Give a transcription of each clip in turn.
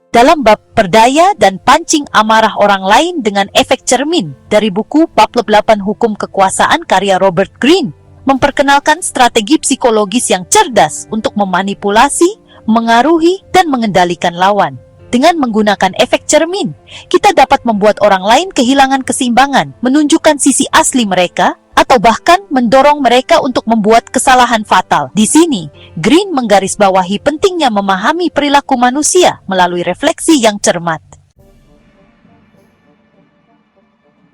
Dalam bab Perdaya dan Pancing Amarah Orang Lain dengan Efek Cermin dari buku 48 Hukum Kekuasaan karya Robert Greene, memperkenalkan strategi psikologis yang cerdas untuk memanipulasi, mengaruhi, dan mengendalikan lawan. Dengan menggunakan efek cermin, kita dapat membuat orang lain kehilangan keseimbangan, menunjukkan sisi asli mereka, atau bahkan mendorong mereka untuk membuat kesalahan fatal. Di sini, Greene menggarisbawahi pentingnya memahami perilaku manusia melalui refleksi yang cermat.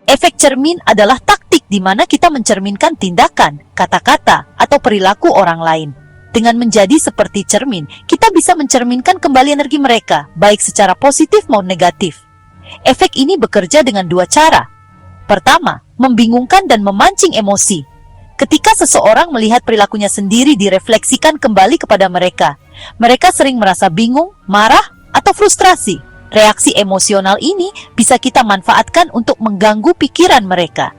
Efek cermin adalah taktik di mana kita mencerminkan tindakan, kata-kata, atau perilaku orang lain. Dengan menjadi seperti cermin, kita bisa mencerminkan kembali energi mereka, baik secara positif maupun negatif. Efek ini bekerja dengan dua cara. Pertama, membingungkan dan memancing emosi. Ketika seseorang melihat perilakunya sendiri direfleksikan kembali kepada mereka, mereka sering merasa bingung, marah, atau frustrasi. Reaksi emosional ini bisa kita manfaatkan untuk mengganggu pikiran mereka.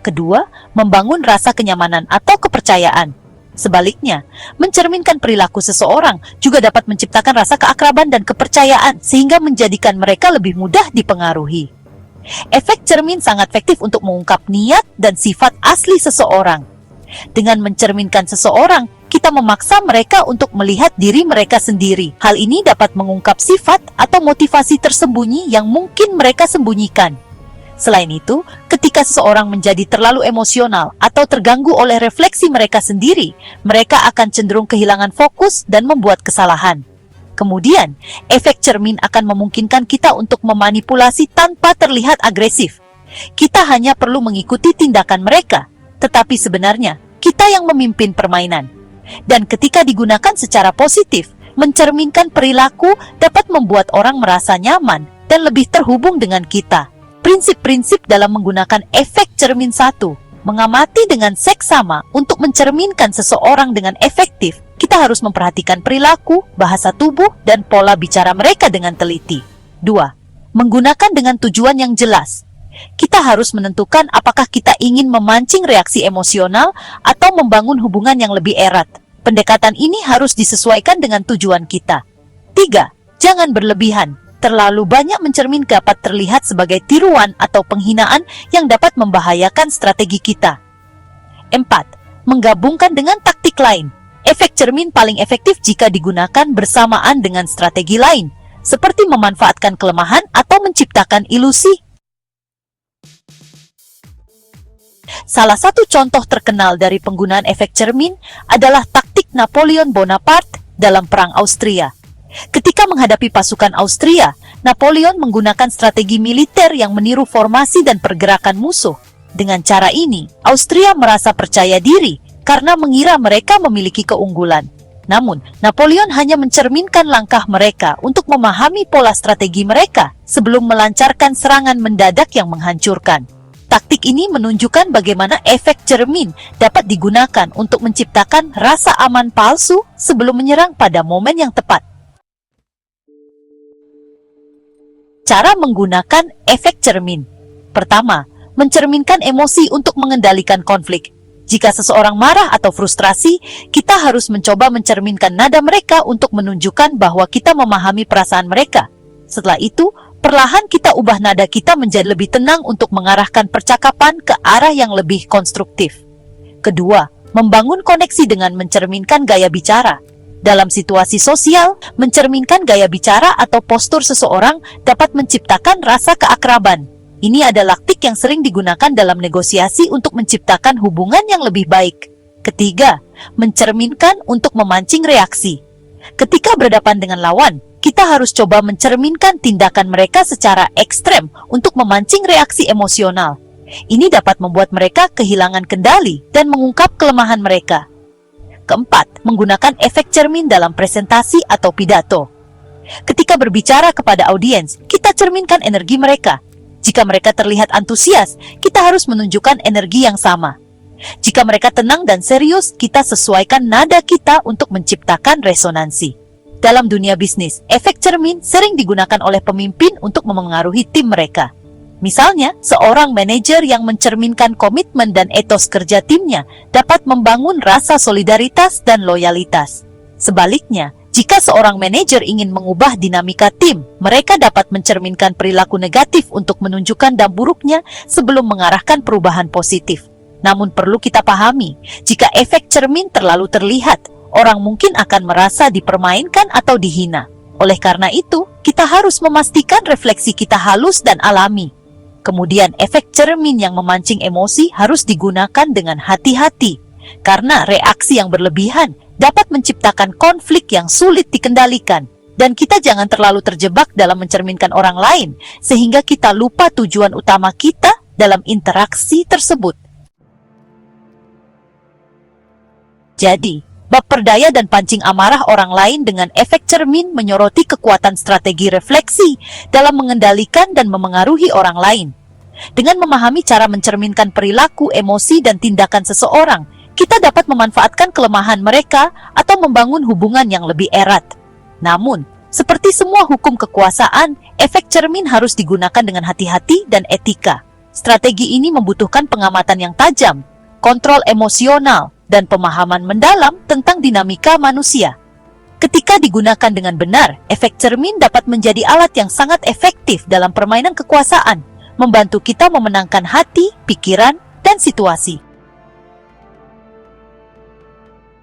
Kedua, membangun rasa kenyamanan atau kepercayaan. Sebaliknya, mencerminkan perilaku seseorang juga dapat menciptakan rasa keakraban dan kepercayaan sehingga menjadikan mereka lebih mudah dipengaruhi. Efek cermin sangat efektif untuk mengungkap niat dan sifat asli seseorang. Dengan mencerminkan seseorang, kita memaksa mereka untuk melihat diri mereka sendiri. Hal ini dapat mengungkap sifat atau motivasi tersembunyi yang mungkin mereka sembunyikan. Selain itu, ketika seseorang menjadi terlalu emosional atau terganggu oleh refleksi mereka sendiri, mereka akan cenderung kehilangan fokus dan membuat kesalahan. Kemudian, efek cermin akan memungkinkan kita untuk memanipulasi tanpa terlihat agresif. Kita hanya perlu mengikuti tindakan mereka, tetapi sebenarnya kita yang memimpin permainan. Dan ketika digunakan secara positif, mencerminkan perilaku dapat membuat orang merasa nyaman dan lebih terhubung dengan kita. Prinsip-prinsip dalam menggunakan efek cermin 1. Mengamati dengan seksama untuk mencerminkan seseorang dengan efektif, kita harus memperhatikan perilaku, bahasa tubuh, dan pola bicara mereka dengan teliti. 2. Menggunakan dengan tujuan yang jelas. Kita harus menentukan apakah kita ingin memancing reaksi emosional atau membangun hubungan yang lebih erat. Pendekatan ini harus disesuaikan dengan tujuan kita. 3. Jangan berlebihan. Terlalu banyak mencermin dapat terlihat sebagai tiruan atau penghinaan yang dapat membahayakan strategi kita. 4. Menggabungkan dengan taktik lain. Efek cermin paling efektif jika digunakan bersamaan dengan strategi lain, seperti memanfaatkan kelemahan atau menciptakan ilusi. Salah satu contoh terkenal dari penggunaan efek cermin adalah taktik Napoleon Bonaparte dalam Perang Austria. Ketika menghadapi pasukan Austria, Napoleon menggunakan strategi militer yang meniru formasi dan pergerakan musuh. Dengan cara ini, Austria merasa percaya diri karena mengira mereka memiliki keunggulan. Namun, Napoleon hanya mencerminkan langkah mereka untuk memahami pola strategi mereka sebelum melancarkan serangan mendadak yang menghancurkan. Taktik ini menunjukkan bagaimana efek cermin dapat digunakan untuk menciptakan rasa aman palsu sebelum menyerang pada momen yang tepat. Cara menggunakan efek cermin. Pertama, mencerminkan emosi untuk mengendalikan konflik. Jika seseorang marah atau frustrasi, kita harus mencoba mencerminkan nada mereka untuk menunjukkan bahwa kita memahami perasaan mereka. Setelah itu, perlahan kita ubah nada kita menjadi lebih tenang untuk mengarahkan percakapan ke arah yang lebih konstruktif. Kedua, membangun koneksi dengan mencerminkan gaya bicara. Dalam situasi sosial, mencerminkan gaya bicara atau postur seseorang dapat menciptakan rasa keakraban. Ini adalah taktik yang sering digunakan dalam negosiasi untuk menciptakan hubungan yang lebih baik. Ketiga, mencerminkan untuk memancing reaksi. Ketika berhadapan dengan lawan, kita harus coba mencerminkan tindakan mereka secara ekstrem untuk memancing reaksi emosional. Ini dapat membuat mereka kehilangan kendali dan mengungkap kelemahan mereka. Keempat, menggunakan efek cermin dalam presentasi atau pidato. Ketika berbicara kepada audiens, kita cerminkan energi mereka. Jika mereka terlihat antusias, kita harus menunjukkan energi yang sama. Jika mereka tenang dan serius, kita sesuaikan nada kita untuk menciptakan resonansi. Dalam dunia bisnis, efek cermin sering digunakan oleh pemimpin untuk memengaruhi tim mereka. Misalnya, seorang manajer yang mencerminkan komitmen dan etos kerja timnya dapat membangun rasa solidaritas dan loyalitas. Sebaliknya, Jika seorang manajer ingin mengubah dinamika tim, mereka dapat mencerminkan perilaku negatif untuk menunjukkan dampak buruknya sebelum mengarahkan perubahan positif. Namun perlu kita pahami, jika efek cermin terlalu terlihat, orang mungkin akan merasa dipermainkan atau dihina. Oleh karena itu, kita harus memastikan refleksi kita halus dan alami. Kemudian efek cermin yang memancing emosi harus digunakan dengan hati-hati, karena reaksi yang berlebihan dapat menciptakan konflik yang sulit dikendalikan. Dan kita jangan terlalu terjebak dalam mencerminkan orang lain, sehingga kita lupa tujuan utama kita dalam interaksi tersebut. Jadi, bab perdaya dan pancing amarah orang lain dengan efek cermin menyoroti kekuatan strategi refleksi dalam mengendalikan dan memengaruhi orang lain. Dengan memahami cara mencerminkan perilaku, emosi, dan tindakan seseorang, kita dapat memanfaatkan kelemahan mereka atau membangun hubungan yang lebih erat. Namun, seperti semua hukum kekuasaan, efek cermin harus digunakan dengan hati-hati dan etika. Strategi ini membutuhkan pengamatan yang tajam, kontrol emosional, dan pemahaman mendalam tentang dinamika manusia. Ketika digunakan dengan benar, efek cermin dapat menjadi alat yang sangat efektif dalam permainan kekuasaan, membantu kita memenangkan hati, pikiran, dan situasi.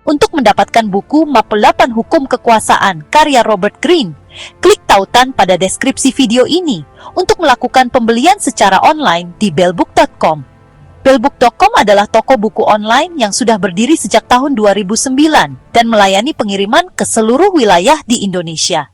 Untuk mendapatkan buku Map 8 Hukum Kekuasaan karya Robert Greene, klik tautan pada deskripsi video ini untuk melakukan pembelian secara online di bellbook.com. Bellbook.com adalah toko buku online yang sudah berdiri sejak tahun 2009 dan melayani pengiriman ke seluruh wilayah di Indonesia.